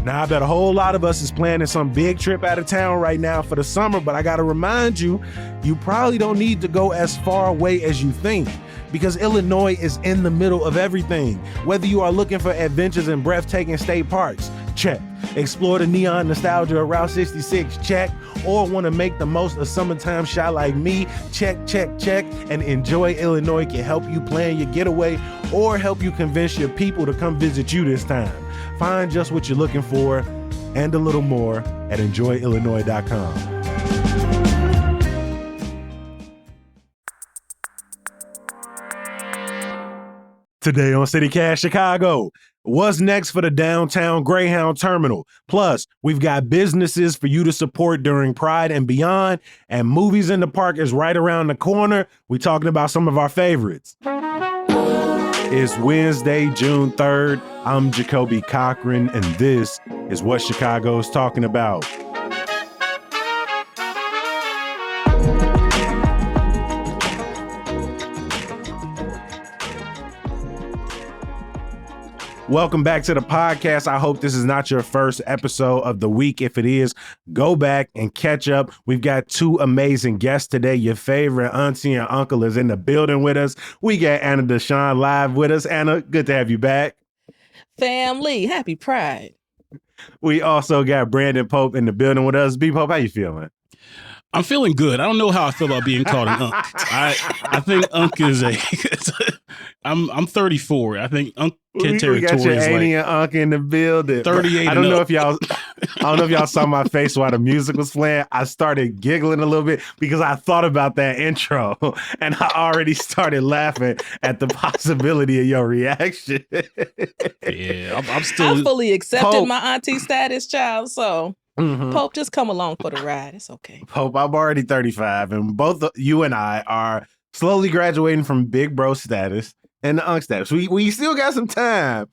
Now, I bet a whole lot of us is planning some big trip out of town right now for the summer, but I got to remind you, you probably don't need to go as far away as you think, because Illinois is in the middle of everything. Whether you are looking for adventures in breathtaking state parks, check. Explore the neon nostalgia of Route 66, check. Or want to make the most of summertime shot like me, check. And Enjoy Illinois can help you plan your getaway or help you convince your people to come visit you this time. Find just what you're looking for and a little more at enjoyillinois.com. Today on CityCast Chicago, what's next for the downtown Greyhound terminal? Plus, we've got businesses for you to support during Pride and beyond, and Movies in the Park is right around the corner. We're talking about some of our favorites. It's Wednesday, June 3rd. I'm Jacoby Cochran, and this is what Chicago's talking about. Welcome back to the podcast. I hope this is not your first episode of the week. If it is, go back and catch up. We've got two amazing guests today. Your favorite auntie and uncle is in the building with us. We got Anna Deshawn live with us. Anna, good to have you back. Family, happy Pride. We also got Brandon Pope in the building with us. B Pope, how you feeling? I'm feeling good. I don't know how I feel about being called an unk. I think unk is I'm 34. I think unk territory we got your is auntie like and uncle in the building. 38. I don't know if y'all saw my face while the music was playing. I started giggling a little bit because I thought about that intro and I already started laughing at the possibility of your reaction. Yeah, I'm still. I fully accepted Pope. my auntie status, child. So Pope, just come along for the ride. It's okay. Pope, I'm already 35, and both you and I are slowly graduating from big bro status and the unk status. We still got some time,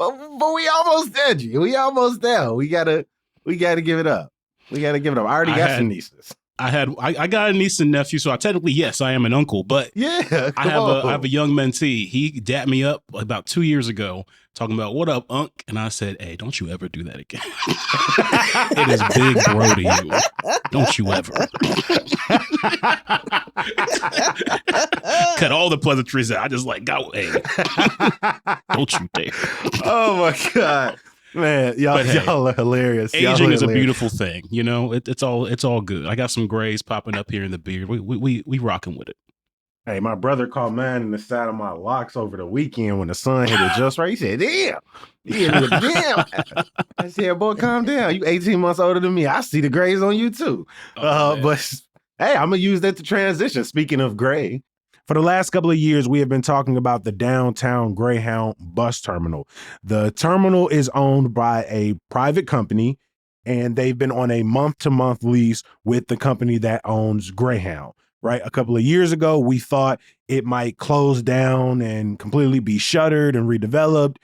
but we almost there, G. We almost there. We gotta give it up. I already got some nieces. I got a niece and nephew, so technically, yes, I am an uncle. But yeah, I have a young mentee. He dapped me up about 2 years ago, talking about what up, unk, and I said, "Hey, don't you ever do that again. It is big bro to you. Don't you ever." Cut all the pleasantries out. I just like go, hey, don't you dare. Oh my God. Man, y'all are hilarious. Aging is a beautiful thing, you know. It's all good. I got some grays popping up here in the beard. We rocking with it. Hey, my brother caught mine in the side of my locks over the weekend when the sun hit it just right. He said, "Damn, damn." I said, "Boy, calm down. You 18 months older than me. I see the grays on you too." But hey, I'm gonna use that to transition. Speaking of gray. For the last couple of years, we have been talking about the downtown Greyhound bus terminal. The terminal is owned by a private company, and they've been on a month-to-month lease with the company that owns Greyhound, right? A couple of years ago, we thought it might close down and completely be shuttered and redeveloped.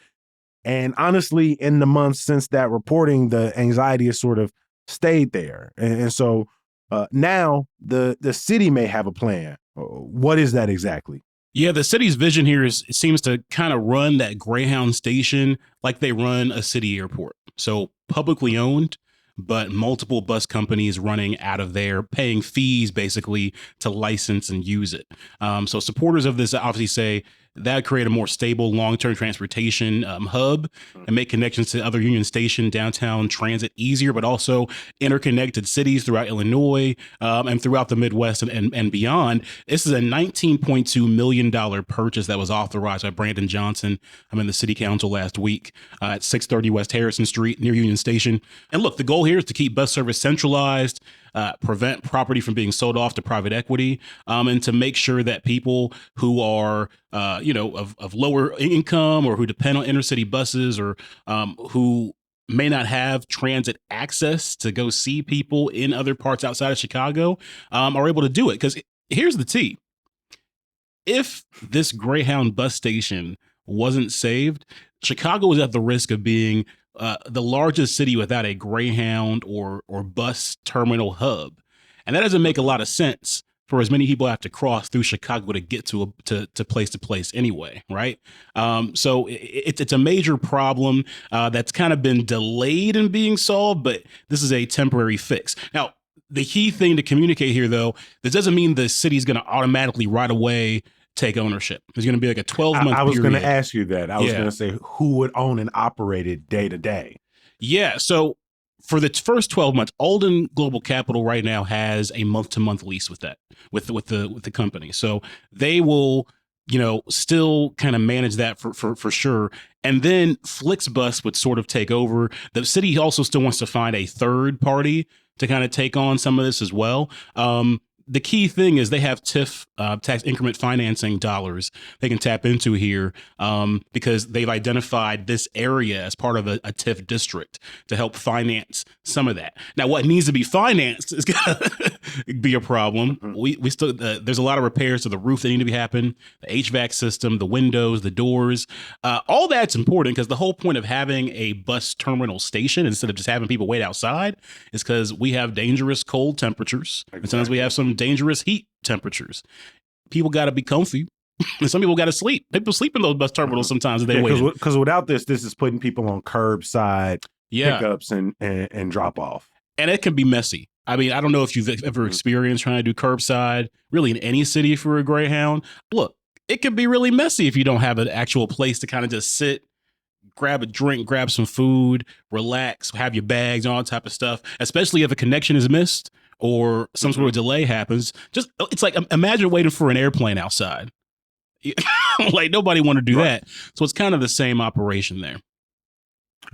And honestly, in the months since that reporting, the anxiety has sort of stayed there. And so now the city may have a plan. What is that exactly? Yeah, the city's vision here seems to kind of run that Greyhound station like they run a city airport. So publicly owned, but multiple bus companies running out of there, paying fees basically to license and use it. So supporters of this obviously say that would create a more stable long-term transportation hub and make connections to other Union Station downtown transit easier, but also interconnected cities throughout Illinois and throughout the Midwest and beyond. This is a $19.2 million purchase that was authorized by Brandon Johnson. I'm in the city council last week at 630 West Harrison Street near Union Station. And look, the goal here is to keep bus service centralized, prevent property from being sold off to private equity, and to make sure that people who are, of lower income or who depend on intercity buses or who may not have transit access to go see people in other parts outside of Chicago are able to do it. Because here's the tea. If this Greyhound bus station wasn't saved, Chicago was at the risk of being the largest city without a Greyhound or bus terminal hub. And that doesn't make a lot of sense for as many people have to cross through Chicago to get to place to place anyway, right? So it's a major problem that's kind of been delayed in being solved, but this is a temporary fix. Now, the key thing to communicate here, though, this doesn't mean the city's going to automatically right away take ownership. There's going to be like a 12-month period. I was going to ask you that. I was going to say, who would own and operate it day to day? Yeah. So for the first 12 months, Alden Global Capital right now has a month-to-month lease with the company. So they will, still kind of manage that for sure. And then Flixbus would sort of take over. The city also still wants to find a third party to kind of take on some of this as well. The key thing is they have TIF, tax increment financing dollars they can tap into here because they've identified this area as part of a TIF district to help finance some of that. Now, what needs to be financed is going to be a problem. We still there's a lot of repairs to the roof that need to be happening, the HVAC system, the windows, the doors. All that's important because the whole point of having a bus terminal station instead of just having people wait outside is because we have dangerous cold temperatures. Exactly. And sometimes we have some dangerous heat temperatures. People got to be comfy. And some people got to sleep. People sleep in those bus terminals sometimes if they wait. Because without this is putting people on curbside pickups and drop off. And it can be messy. I mean, I don't know if you've ever experienced trying to do curbside really in any city for a Greyhound. Look, it can be really messy if you don't have an actual place to kind of just sit, grab a drink, grab some food, relax, have your bags, all that type of stuff, especially if a connection is missed or some sort of delay happens. It's like, imagine waiting for an airplane outside. Like nobody want to do that. So it's kind of the same operation there.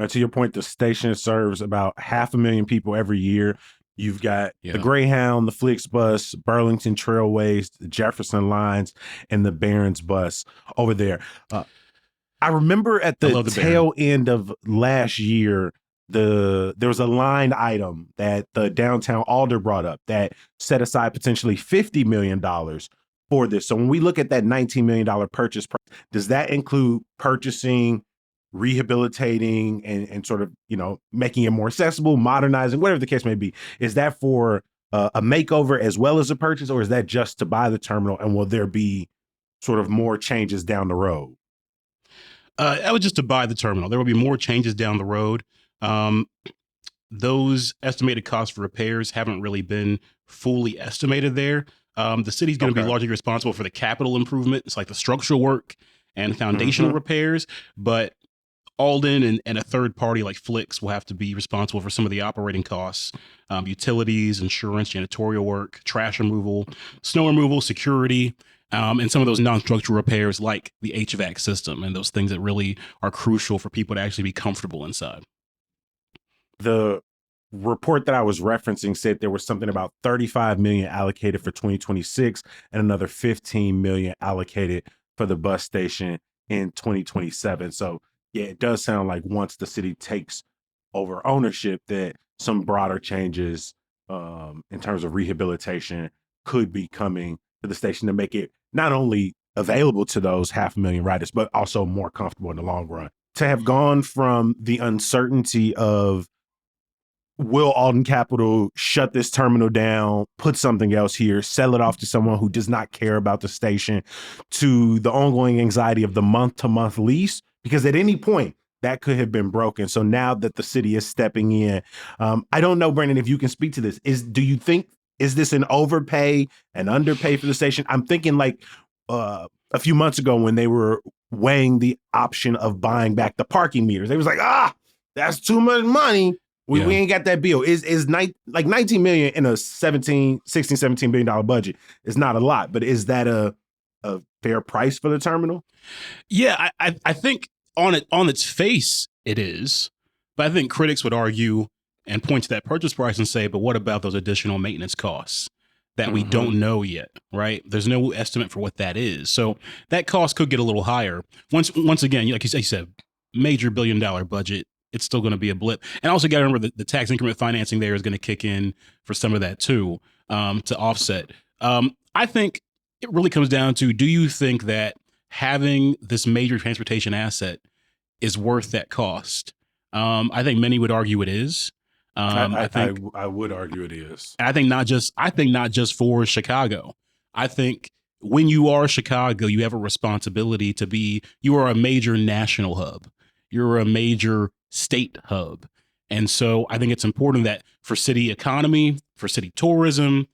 To your point, the station serves about 500,000 people every year. You've got the Greyhound, the Flixbus, Burlington Trailways, the Jefferson Lines, and the Barron's Bus over there. I remember at the tail end of last year, there was a line item that the downtown Alder brought up that set aside potentially $50 million for this. So when we look at that $19 million purchase price, does that include purchasing, rehabilitating, and sort of, making it more accessible, modernizing, whatever the case may be? Is that for a makeover as well as a purchase, or is that just to buy the terminal? And will there be sort of more changes down the road? That was just to buy the terminal. There will be more changes down the road. Those estimated costs for repairs haven't really been fully estimated there. The city's going to be largely responsible for the capital improvement. It's like the structural work and foundational repairs, but Alden and a third party like Flix will have to be responsible for some of the operating costs, utilities, insurance, janitorial work, trash removal, snow removal, security, and some of those non-structural repairs like the HVAC system and those things that really are crucial for people to actually be comfortable inside. The report that I was referencing said there was something about $35 million allocated for 2026 and another $15 million allocated for the bus station in 2027. So yeah, it does sound like once the city takes over ownership that some broader changes in terms of rehabilitation could be coming to the station to make it not only available to those 500,000 riders, but also more comfortable in the long run. To have gone from the uncertainty of will Alden Capital shut this terminal down, put something else here, sell it off to someone who does not care about the station, to the ongoing anxiety of the month-to-month lease, because at any point that could have been broken. So now that the city is stepping in, I don't know, Brandon, if you can speak to this. Do you think, is this an overpay, an underpay for the station? I'm thinking like a few months ago when they were weighing the option of buying back the parking meters. They was like, that's too much money. We ain't got that bill. Is 19 million in a $17 billion budget is not a lot, but is that a fair price for the terminal? Yeah, I think on its face it is, but I think critics would argue and point to that purchase price and say, but what about those additional maintenance costs that we don't know yet, right? There's no estimate for what that is. So that cost could get a little higher. Once again, like you said, major $1 billion budget. It's still going to be a blip. And also got to remember the tax increment financing there is going to kick in for some of that too, to offset. I think it really comes down to, do you think that having this major transportation asset is worth that cost? I think many would argue it is. I would argue it is. And I think not just for Chicago. I think when you are Chicago, you have a responsibility you are a major national hub. You're a major state hub. And so I think it's important that for city economy, for city tourism,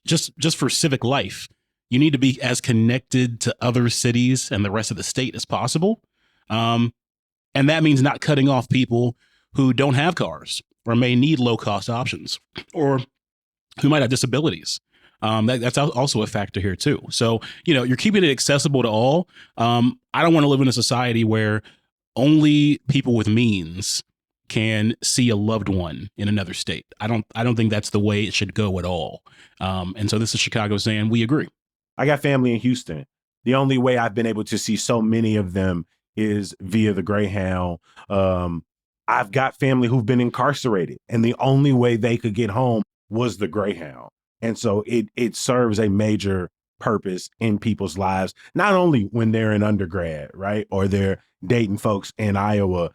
just for civic life, you need to be as connected to other cities and the rest of the state as possible. And that means not cutting off people who don't have cars or may need low cost options or who might have disabilities. That's also a factor here too. So, you're keeping it accessible to all. I don't want to live in a society where only people with means can see a loved one in another state. I don't think that's the way it should go at all. And so this is Chicago saying we agree. I got family in Houston. The only way I've been able to see so many of them is via the Greyhound. I've got family who've been incarcerated, and the only way they could get home was the Greyhound. And so it serves a major purpose in people's lives, not only when they're in undergrad, right? Or they're dating folks in Iowa.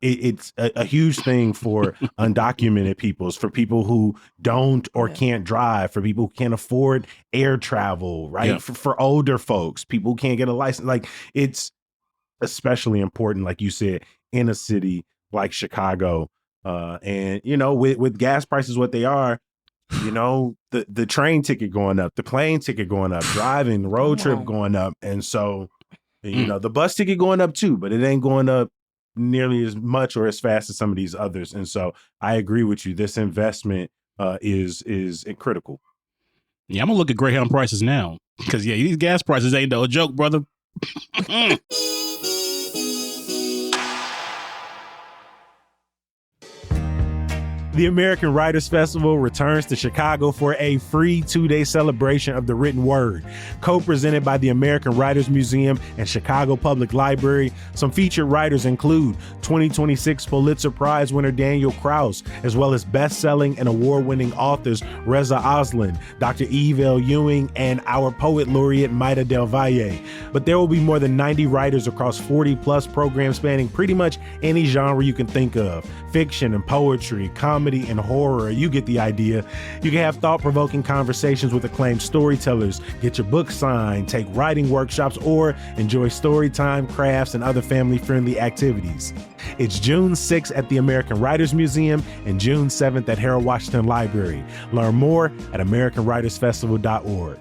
It's a huge thing for undocumented peoples, for people who don't or can't drive, for people who can't afford air travel, right? Yeah. For older folks, people who can't get a license. Like, it's especially important, like you said, in a city like Chicago. And, with gas prices what they are, the train ticket going up, the plane ticket going up, driving, the road trip going up. And so, the bus ticket going up too, but it ain't going up nearly as much or as fast as some of these others. And so I agree with you. This investment is critical. Yeah, I'm gonna look at Greyhound prices now because these gas prices ain't no joke, brother. The American Writers Festival returns to Chicago for a free 2-day celebration of the written word. Co-presented by the American Writers Museum and Chicago Public Library, some featured writers include 2026 Pulitzer Prize winner Daniel Kraus, as well as best-selling and award-winning authors Reza Aslan, Dr. Eve L. Ewing, and our poet laureate Maida Del Valle. But there will be more than 90 writers across 40-plus programs spanning pretty much any genre you can think of. Fiction and poetry, comedy and horror, you get the idea. You can have thought-provoking conversations with acclaimed storytellers, get your book signed, take writing workshops, or enjoy story time, crafts, and other family-friendly activities. It's June 6th at the American Writers Museum and June 7th at Harold Washington Library. Learn more at AmericanWritersFestival.org.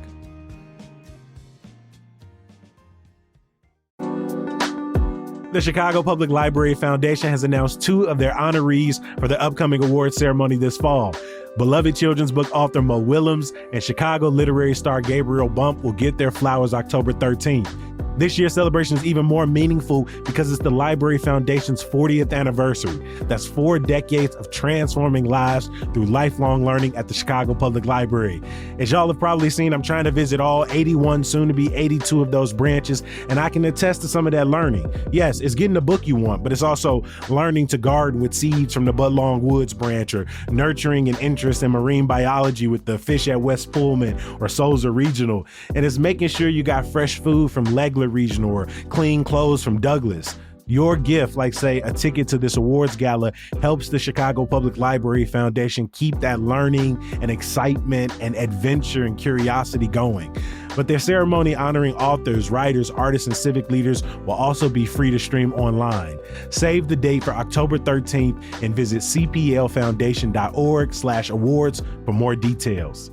The Chicago Public Library Foundation has announced 2 of their honorees for the upcoming award ceremony this fall. Beloved children's book author Mo Willems and Chicago literary star Gabriel Bump will get their flowers October 13th. This year's celebration is even more meaningful because it's the Library Foundation's 40th anniversary. That's 4 decades of transforming lives through lifelong learning at the Chicago Public Library. As y'all have probably seen, I'm trying to visit all 81, soon to be 82 of those branches, and I can attest to some of that learning. Yes, it's getting the book you want, but it's also learning to garden with seeds from the Budlong Woods branch, or nurturing an interest in marine biology with the fish at West Pullman or Souza Regional. And it's making sure you got fresh food from Legler Regional or clean clothes from Douglas. Your gift, like say a ticket to this awards gala, helps the Chicago Public Library Foundation keep that learning and excitement and adventure and curiosity going. But their ceremony honoring authors, writers, artists, and civic leaders will also be free to stream online. Save the date for October 13th and visit cplfoundation.org/awards for more details.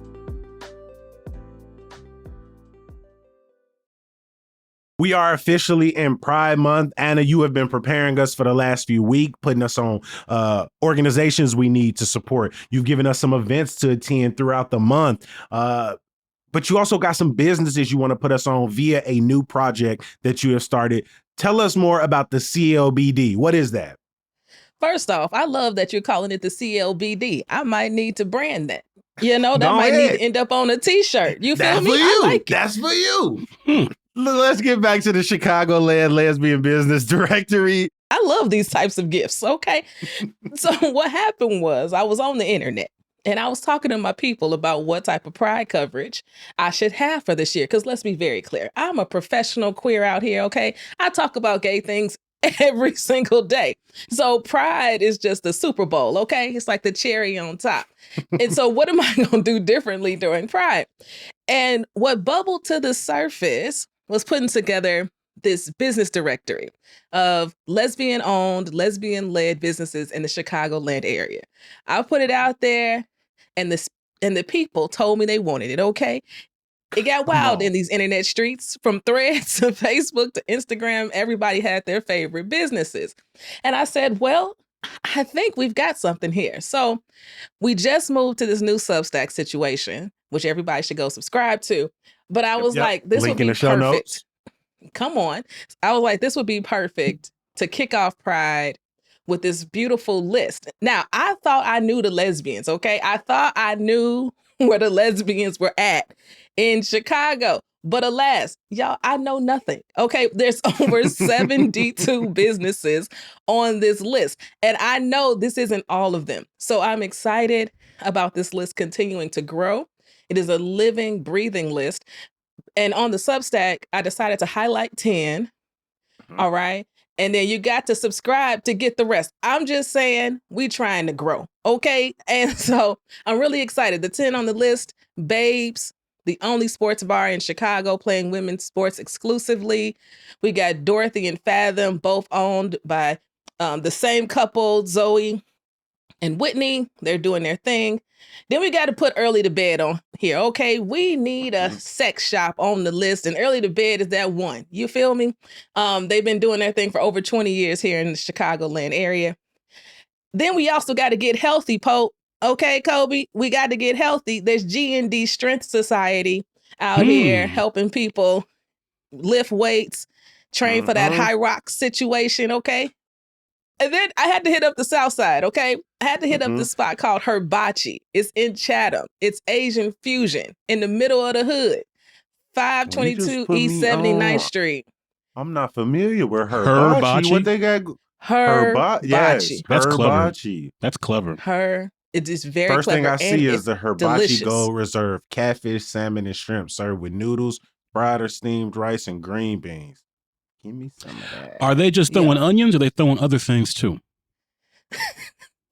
We are officially in Pride Month. Anna, you have been preparing us for the last few weeks, putting us on organizations we need to support. You've given us some events to attend throughout the month. But you also got some businesses you want to put us on via a new project that you have started. Tell us more about the CLBD. What is that? First off, I love that you're calling it the CLBD. I might need to brand that. That might need to end up on a t-shirt. You feel me? I like it. That's for you. Let's get back to the Chicagoland Lesbian Business Directory. I love these types of gifts, okay? So what happened was I was on the internet and I was talking to my people about what type of pride coverage I should have for this year. Because let's be very clear, I'm a professional queer out here, okay? I talk about gay things every single day. So Pride is just the Super Bowl, okay? It's like the cherry on top. And so what am I going to do differently during Pride? And what bubbled to the surface was putting together this business directory of lesbian-owned, lesbian-led businesses in the Chicagoland area. I put it out there, and the people told me they wanted it, okay? It got wild in these internet streets, from Threads to Facebook to Instagram. Everybody had their favorite businesses. And I said, well, I think we've got something here. So we just moved to this new Substack situation, which everybody should go subscribe to. But I was like, this Link would in be the show notes. Come on. I was like, this would be perfect to kick off Pride with this beautiful list. Now, I thought I knew the lesbians, okay? I thought I knew where the lesbians were at in Chicago. But alas, y'all, I know nothing. Okay, there's over 72 businesses on this list. And I know this isn't all of them. So I'm excited about this list continuing to grow. It is a living, breathing list. And on the Substack, I decided to highlight 10. All right. And then you got to subscribe to get the rest. I'm just saying, we trying to grow. Okay. And so I'm really excited. The 10 on the list: Babes, the only sports bar in Chicago playing women's sports exclusively. We got Dorothy and Fathom, both owned by the same couple, Zoe and Whitney. They're doing their thing. Then we got to put Early to Bed on here. Okay, we need a sex shop on the list, and Early to Bed is that one. You feel me? They've been doing their thing for over 20 years here in the Chicagoland area. Then we also got to get healthy, Pope. Okay, Kobe, we got to get healthy. There's G&D Strength Society out here helping people lift weights, train for that high rock situation. Okay. And then I had to hit up the South Side, okay? I had to hit up this spot called Hibachi. It's in Chatham. It's Asian fusion in the middle of the hood. 522 East 79th Street. I'm not familiar with Hibachi. What they got? Hibachi. Yes, that's Hibachi. Clever. That's clever. It is very First clever. thing I see is the Hibachi delicious. Gold Reserve catfish, salmon, and shrimp served with noodles, fried or steamed rice, and green beans. Give me some of that. Are they just throwing onions, or are they throwing other things too?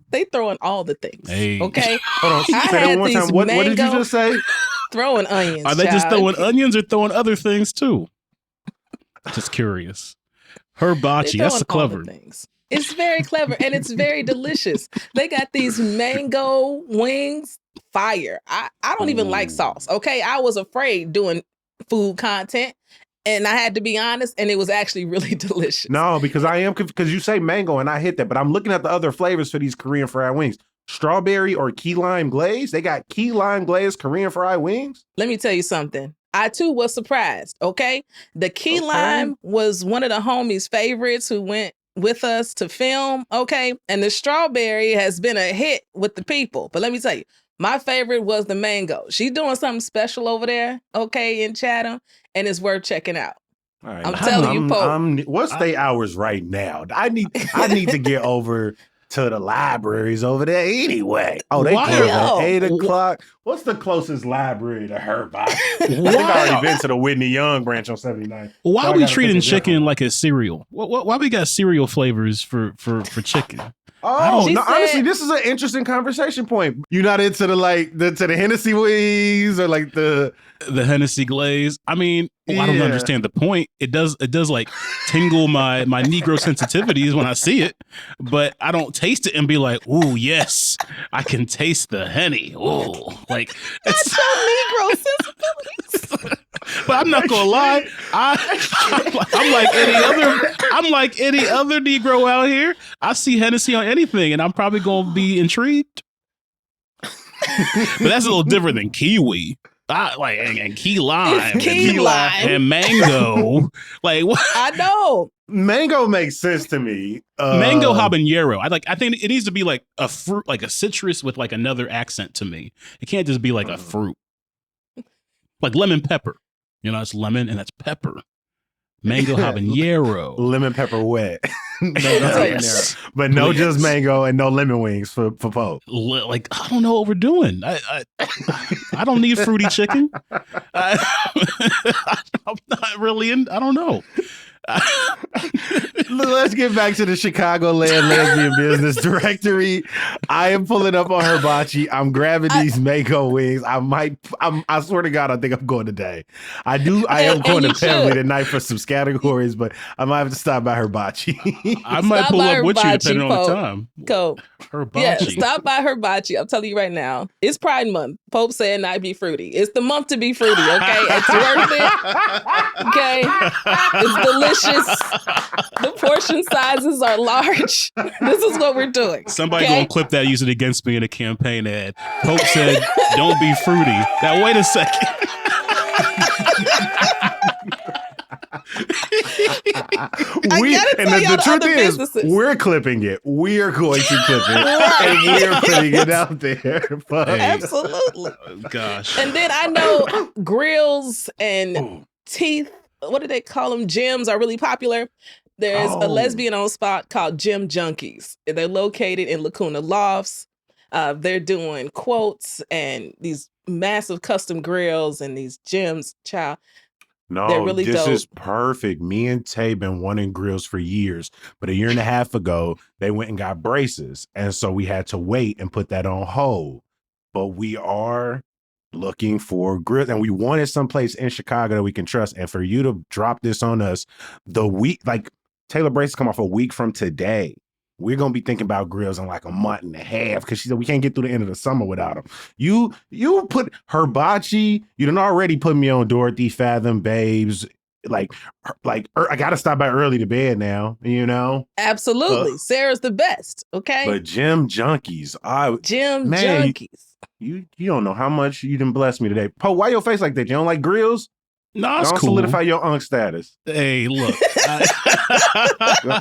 They throwing all the things. Hey. Okay. Hold on. Say that one time. What did you just say? Throwing onions. Are they just throwing onions or throwing other things too? Just curious. Hibachi. That's clever. It's very clever, and it's very delicious. They got these mango wings. Fire. I don't even like sauce. Okay. I was afraid doing food content. And I had to be honest, and it was actually really delicious. No, because because you say mango and I hit that, but I'm looking at the other flavors for these Korean fried wings. Strawberry or key lime glaze. They got key lime glaze Korean fried wings. Let me tell you something. I too was surprised. Okay. The key lime was one of the homies' favorites who went with us to film. Okay. And the strawberry has been a hit with the people. But let me tell you, my favorite was the mango. She's doing something special over there, okay, in Chatham, and it's worth checking out. All right. I'm telling you, Pope. What's their hours right now? I need to get over to the libraries over there anyway. Oh, they close at 8 o'clock. What's the closest library to Hibachi? I think I already been to the Whitney Young branch on 79. Why are we treating chicken like a cereal? Why we got cereal flavors for chicken? Oh, no, honestly, this is an interesting conversation point. You're not into the Hennessy wings or like the Hennessy glaze. I mean, I don't understand the point. It does like tingle my Negro sensitivities when I see it, but I don't taste it and be like, ooh, yes, I can taste the Henny. Ooh, like that's so Negro sensibilities. But I'm not gonna lie, I'm like any other Negro out here. I see Hennessy on anything, and I'm probably gonna be intrigued. But that's a little different than kiwi. And key lime, and mango. Like what? I know mango makes sense to me. Mango habanero. I think it needs to be like a fruit, like a citrus with like another accent to me. It can't just be like a fruit, like lemon pepper. You know, it's lemon and that's pepper. Mango habanero. Lemon pepper wet. Yes. But no just mango and no lemon wings for Pope. Like, I don't know what we're doing. I don't need fruity chicken. I'm not really I don't know. Let's get back to the Chicagoland lesbian business directory. I am pulling up on Hibachi. I'm grabbing these Mako wings. I swear to God, I think I'm going today. I am going to Beverly tonight for some categories, but I might have to stop by Hibachi. I might pull up with you depending on the time. Go. Hibachi. Yeah, stop by Hibachi. I'm telling you right now. It's Pride Month. Pope said not be fruity. It's the month to be fruity, okay? It's worth it. Okay? It's delicious. The portion sizes are large. This is what we're doing. Somebody gonna clip that, use it against me in a campaign ad. Pope said, don't be fruity. Now, wait a second. The truth is, we're clipping it. We are going to clip it, and we are putting it out there. Absolutely. Oh, gosh. And then I know grills and teeth. What do they call them? Gyms are really popular. There's a lesbian-owned spot called Gym Junkies. They're located in Lacuna Lofts. They're doing quotes and these massive custom grills and these gyms. Child. No, they're really this dope. is perfect. Me and Tay been wanting grills for years, but a year and a half ago, they went and got braces. And so we had to wait and put that on hold. But we are looking for grills, and we wanted someplace in Chicago that we can trust. And for you to drop this on us the week, like Taylor braces come off a week from today. We're going to be thinking about grills in like a month and a half because she said we can't get through the end of the summer without them. You put Hibachi, you done already put me on Dorothy, Fathom, Babes. Like I got to stop by early to bed now, you know? Absolutely. Sarah's the best, okay? But Gym Junkies. Junkies. You don't know how much you done blessed me today. Poe, why your face like that? You don't like grills? No, it's don't cool. Solidify your unk status. Hey, look.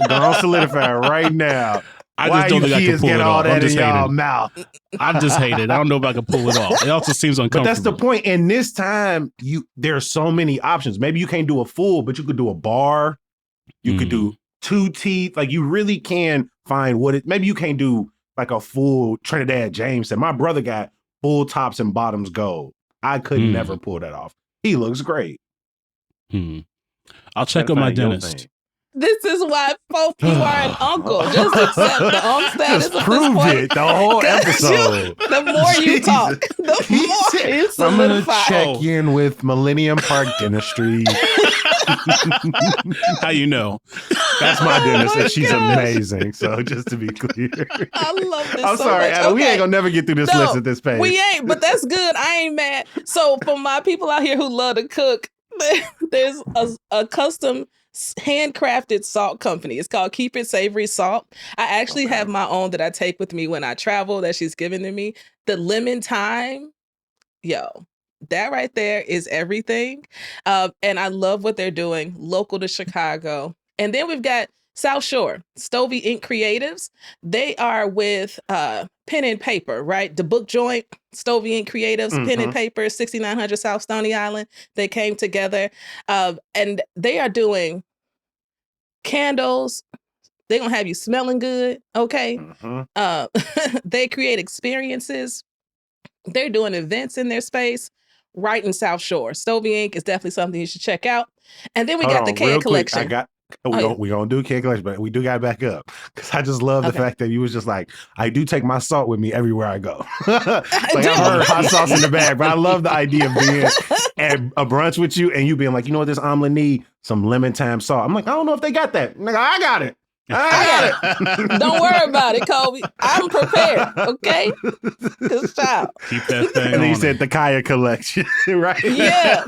Don't solidify right now. I just don't think I can pull it off. I'm just hating. Mouth. I'm just hating. I don't know if I can pull it off. It also seems uncomfortable. But that's the point. And this time, there are so many options. Maybe you can't do a full, but you could do a bar. You could do 2 teeth. Like you really can find maybe you can't do like a full Trinidad James. And my brother got full tops and bottoms gold. I could never pull that off. He looks great. I'll check on my dentist. This is why both you are an uncle. Just accept the uncle status. Just prove it the whole episode. The more you talk, the more you solidify. I'm going to check in with Millennium Park Dentistry. How you know? That's my dentist, and she's amazing. So just to be clear. I love this I'm so sorry, much. Adam. We ain't going to never get through this list at this page. We ain't, but that's good. I ain't mad. So for my people out here who love to cook, there's a custom handcrafted salt company. It's called Keep It Savory Salt. I actually have my own that I take with me when I travel that she's given to me. The lemon thyme, that right there is everything. And I love what they're doing local to Chicago. And then we've got South Shore, Stovey Ink Creatives. They are with pen and paper, right? The book joint, Stovey Ink Creatives, pen and paper, 6900 South Stony Island. They came together and they are doing candles. They're going to have you smelling good, okay? They create experiences. They're doing events in their space right in South Shore. Stovey Ink is definitely something you should check out. And then we got the Kea Collection. We're going to do Kea Collection, but we do got to back up. Because I just love the fact that you was just like, I do take my salt with me everywhere I go. Like I heard hot sauce in the bag, but I love the idea of being at a brunch with you and you being like, you know what, this omelet need? Some lemon thyme salt. I'm like, I don't know if they got that. Like, I got it. Don't worry about it, Kobe. I'm prepared, okay? Good job. Keep that thing. And then you said the Kea Collection, right? Yeah.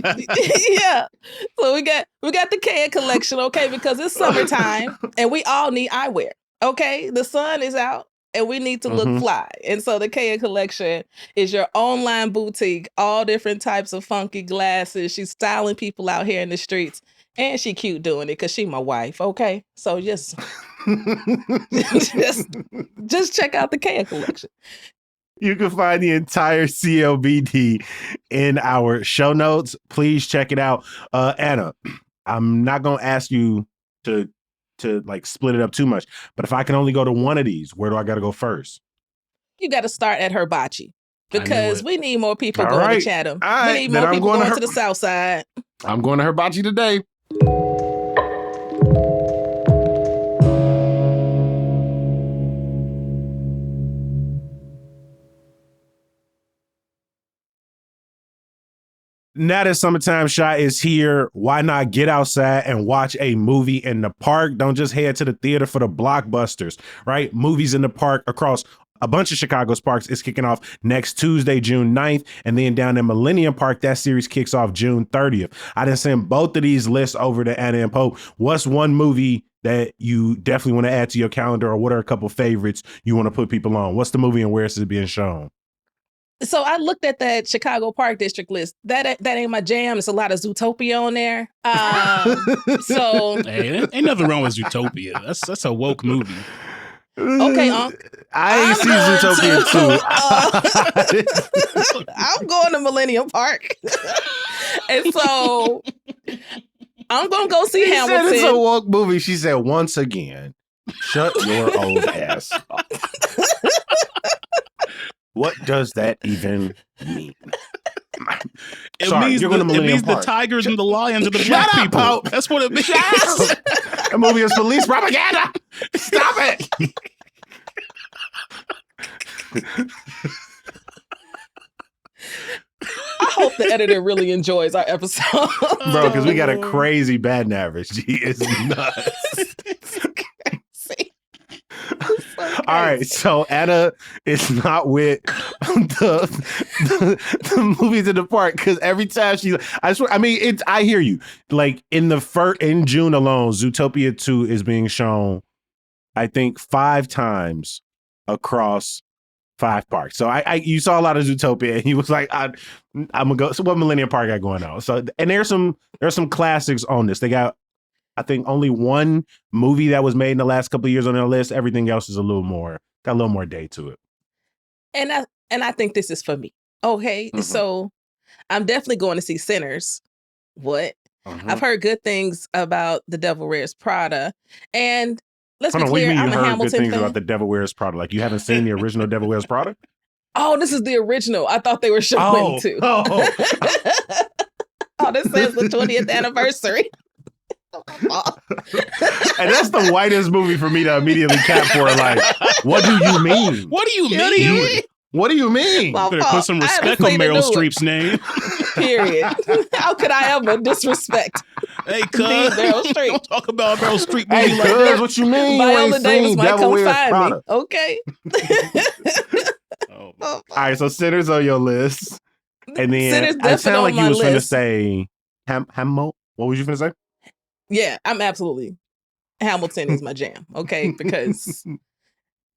So we got the Kea Collection, okay? Because it's summertime and we all need eyewear, okay? The sun is out and we need to look fly. And so the Kea Collection is your online boutique, all different types of funky glasses. She's styling people out here in the streets. And she cute doing it because she my wife, okay? So just check out the Kea Collection. You can find the entire CLBD in our show notes. Please check it out. Anna, I'm not going to ask you to like split it up too much, but if I can only go to one of these, where do I got to go first? You got to start at Hibachi because we need more people going to Chatham. We need more people going to the South Side. I'm going to Hibachi today. Now that summertime shot is here, why not get outside and watch a movie in the park? Don't just head to the theater for the blockbusters, right? Movies in the park across a bunch of Chicago's parks is kicking off next Tuesday, June 9th. And then down in Millennium Park, that series kicks off June 30th. I done sent both of these lists over to Anna and Pope. What's one movie that you definitely want to add to your calendar, or what are a couple favorites you want to put people on? What's the movie and where is it being shown? So I looked at that Chicago Park District list. That ain't my jam. It's a lot of Zootopia on there. So hey, ain't nothing wrong with Zootopia. That's a woke movie. Okay, I ain't seen Zootopia too. I'm going to Millennium Park, and so I'm gonna go see Hamilton. Said it's a woke movie. She said, once again, shut your old ass up. What does that even mean? It means the tigers and the lions are the black people. Pope. That's what it means. That movie is police propaganda. Stop it. I hope the editor really enjoys our episode. Bro, because we got a crazy batting average. He is nuts. All right, so Anna is not with the movies in the park because every time I hear you. Like in June alone, Zootopia 2 is being shown, I think 5 times across 5 parks. So you saw a lot of Zootopia, and he was like, I'm gonna go. So what Millennium Park got going on? So and there's some classics on this. They got, I think, only one movie that was made in the last couple of years on their list. Everything else is got a little more day to it. And I think this is for me. Okay, So I'm definitely going to see Sinners. What? I've heard good things about The Devil Wears Prada, and let's be clear, I'm a Hamilton good things fan. about The Devil Wears Prada. Like, you haven't seen the original Devil Wears Prada? Oh, this is the original. I thought they were showing too. Oh, this says the 20th anniversary. And that's the whitest movie for me to immediately cap for. Like, what do you mean? What do you mean? What do you mean? Well, better put some respect on Meryl Streep's name. Period. How could I ever disrespect? Hey, cuz, Meryl Streep. Don't talk about Meryl Streep Hey, movie like that. what you mean? Viola Davis might come find Prada. me. Okay. All right, so Sinners on your list. And then Sinners it sounded like you was going to list. say Hammo. What was you going to say? Yeah, I'm absolutely. Hamilton is my jam, okay? Because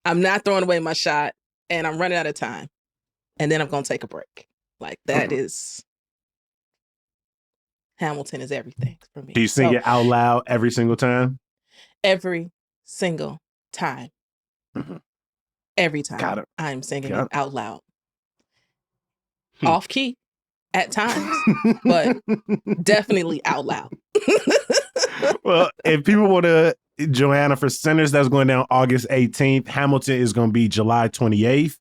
I'm not throwing away my shot, and I'm running out of time. And then I'm going to take a break. Like, that is... Hamilton is everything for me. Do you sing it out loud every single time? Every single time. Every time I'm singing it out loud. Off key at times, but definitely out loud. Well, if people want to, Joanna, for Sinners, that's going down August 18th. Hamilton is going to be July 28th.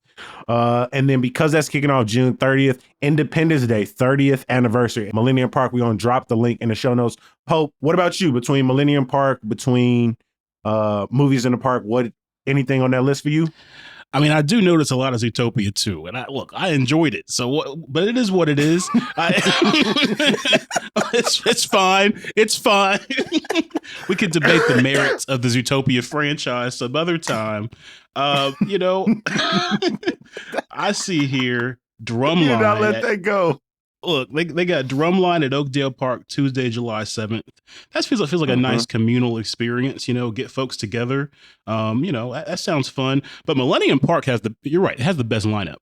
And then because that's kicking off June 30th, Independence Day, 30th anniversary. Millennium Park, we're going to drop the link in the show notes. Pope, what about you? Between Millennium Park, between movies in the park, anything on that list for you? I mean, I do notice a lot of Zootopia too, and I enjoyed it. So, but it is what it is. It's fine. It's fine. We could debate the merits of the Zootopia franchise some other time. I see here Drumline. You not let that go. Look, they got Drumline at Oakdale Park Tuesday, July 7th. That feels like a nice communal experience, get folks together. That sounds fun. But Millennium Park you're right, it has the best lineup.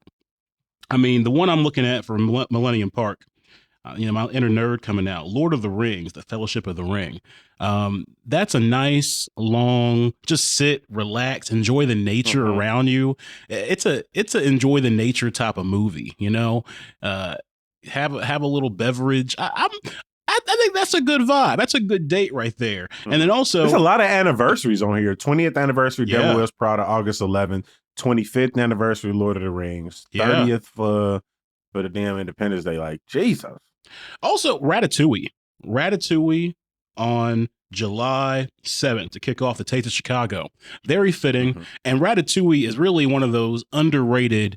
I mean, the one I'm looking at for Millennium Park, my inner nerd coming out, Lord of the Rings, the Fellowship of the Ring. That's a nice, long, just sit, relax, enjoy the nature around you. It's a enjoy the nature type of movie, have a little beverage. I think that's a good vibe. That's a good date right there. And then also, there's a lot of anniversaries on here. 20th anniversary, Devil Wears Prada, August 11th. 25th anniversary, Lord of the Rings. 30th for the damn Independence Day. Like, Jesus. Also, Ratatouille on July 7th to kick off the Taste of Chicago. Very fitting. And Ratatouille is really one of those underrated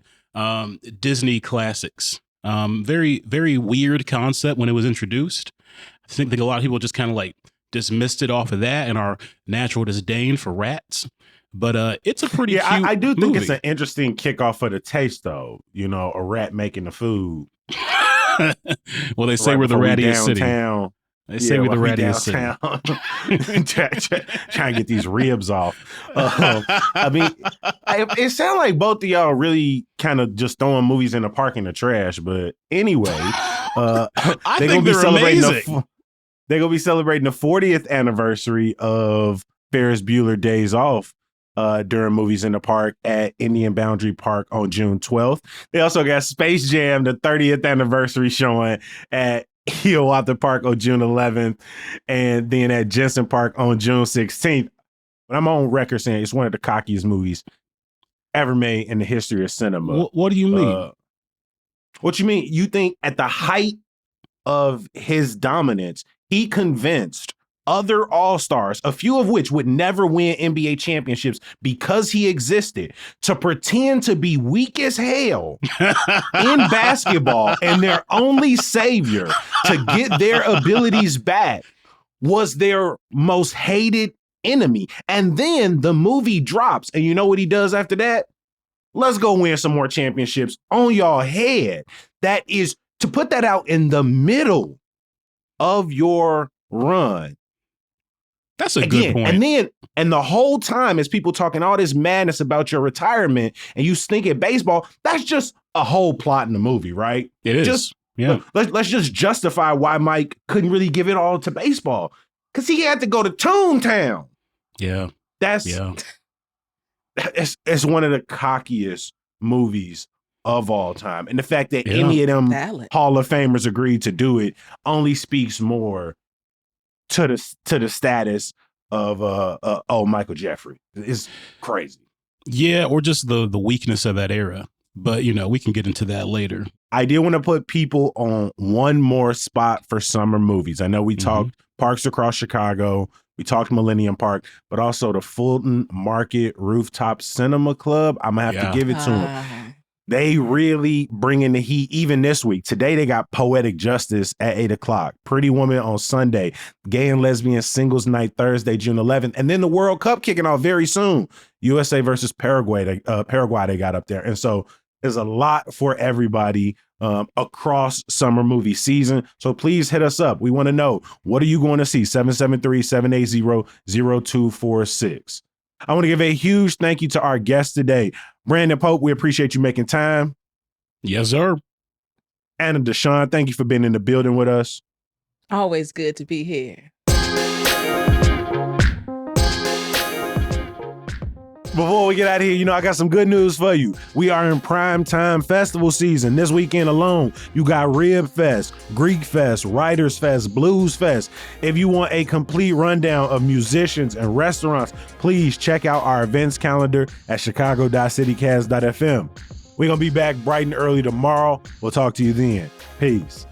Disney classics. Very, very weird concept when it was introduced. I think that a lot of people just kind of like dismissed it off of that and our natural disdain for rats. But it's a pretty cute I do think movie. it's an interesting kickoff for the taste, though. You know, a rat making the food. Well, they say we're the rattiest city. They say we're the rattiest city. Trying to get these ribs off. I mean, it sounds like both of y'all really kind of just throwing movies in the park in the trash. But anyway, I think they're amazing. They're going to be celebrating the 40th anniversary of Ferris Bueller Days Off during Movies in the Park at Indian Boundary Park on June 12th. They also got Space Jam, the 30th anniversary showing at Hiawatha Park on June 11th, and then at Jensen Park on June 16th. But I'm on record saying it's one of the cockiest movies ever made in the history of cinema. What do you mean? What you mean? You think at the height of his dominance, he convinced other all-stars, a few of which would never win NBA championships because he existed, to pretend to be weak as hell in basketball, and their only savior to get their abilities back was their most hated enemy. And then the movie drops, and you know what he does after that? Let's go win some more championships on y'all head. That is to put that out in the middle of your run. That's a good point. And the whole time as people talking all this madness about your retirement and you stink at baseball, that's just a whole plot in the movie, right? It is. Let's just justify why Mike couldn't really give it all to baseball. Because he had to go to Toontown. Yeah. It's one of the cockiest movies of all time. And the fact that any of them Hall of Famers agreed to do it only speaks more to the status of Michael Jeffrey. It's crazy. Yeah, or just the weakness of that era. But we can get into that later. I did want to put people on one more spot for summer movies. I know we talked Parks Across Chicago, we talked Millennium Park, but also the Fulton Market Rooftop Cinema Club. I'm gonna have to give it to them. They really bring in the heat even this week. Today, they got Poetic Justice at 8 o'clock. Pretty Woman on Sunday. Gay and Lesbian Singles Night Thursday, June 11th. And then the World Cup kicking off very soon. USA versus Paraguay. Paraguay they got up there. And so there's a lot for everybody across summer movie season. So please hit us up. We want to know, what are you going to see? 773-780-0246. I want to give a huge thank you to our guest today, Brandon Pope. We appreciate you making time. Yes, sir. Anna Deshawn, thank you for being in the building with us. Always good to be here. Before we get out of here, I got some good news for you. We are in prime time festival season. This weekend alone, you got Rib Fest, Greek Fest, Writers Fest, Blues Fest. If you want a complete rundown of musicians and restaurants, please check out our events calendar at chicago.citycast.fm. We're going to be back bright and early tomorrow. We'll talk to you then. Peace.